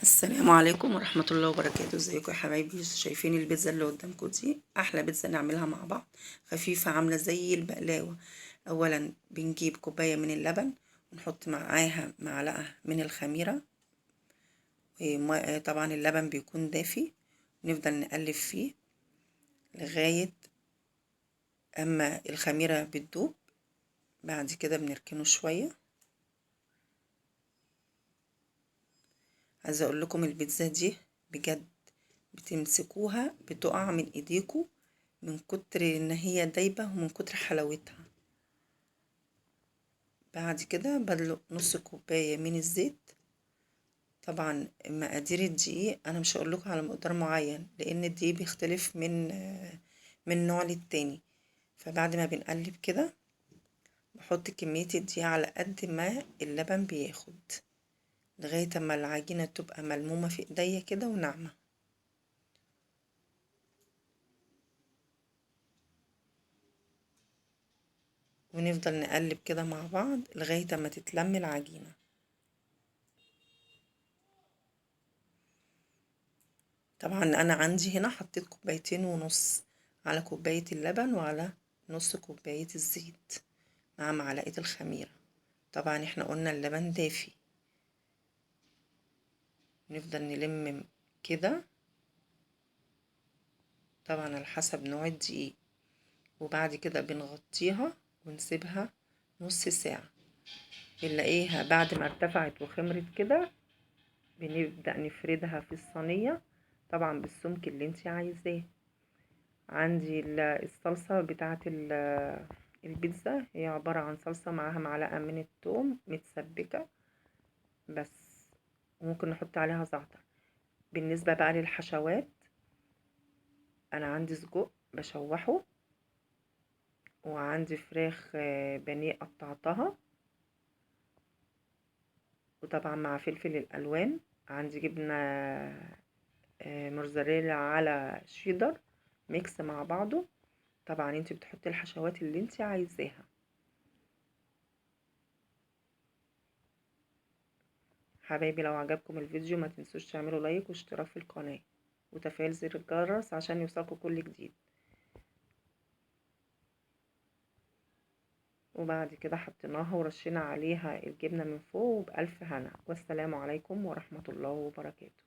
السلام عليكم ورحمة الله وبركاته. ازيكم يا حبايبي؟ شايفين البيتزا اللي قدامكم دي؟ احلى بيتزا نعملها مع بعض، خفيفة عاملة زي البقلاوة. اولا بنجيب كوباية من اللبن ونحط معاها معلقة من الخميرة، طبعا اللبن بيكون دافي، نفضل نقلب فيه لغاية اما الخميرة بتدوب. بعد كده بنركنه شوية. عايزة اقول لكم البيتزا دي بجد بتمسكوها بتقع من ايديكم من كتر ان هي دايبة ومن كتر حلاوتها. بعد كده بدلق نص كوباية من الزيت. طبعا مقادير الدقيق انا مش هقول لكم على مقدار معين لان الدقيق بيختلف من نوع للتاني. فبعد ما بنقلب كده بحط كمية الدقيق على قد ما اللبن بياخد لغاية اما العجينة تبقى ملمومة في ايديا كده وناعمة. ونفضل نقلب كده مع بعض لغاية اما تتلم العجينة. طبعا انا عندي هنا حطيت كوبايتين ونص على كوباية اللبن وعلى نص كوباية الزيت مع معلقة الخميرة. طبعا احنا قلنا اللبن دافي. نفضل نلم كده طبعا على حسب نوع الدقيق، وبعد كده بنغطيها ونسيبها نص ساعة. بنلاقيها بعد ما ارتفعت وخمرت كده بنبدأ نفردها في الصينية، طبعا بالسمك اللي انت عايزاه. عندي الصلصة بتاعة البيتزا هي عبارة عن صلصة معاها معلقة من الثوم متسبكة بس، وممكن نحط عليها زعتر. بالنسبة بقى للحشوات، أنا عندي سجق بشوحه، وعندي فراخ بانيه قطعتها، وطبعا مع فلفل الألوان. عندي جبنة موزاريلا على شيدر ميكس مع بعضه. طبعا انت بتحطي الحشوات اللي انت عايزاها. حبايبي لو عجبكم الفيديو ما تنسوش تعملوا لايك واشتراك في القناة وتفعيل زر الجرس عشان يوصلكوا كل جديد. وبعد كده حطيناها ورشينا عليها الجبنة من فوق، وبألف هنا، والسلام عليكم ورحمة الله وبركاته.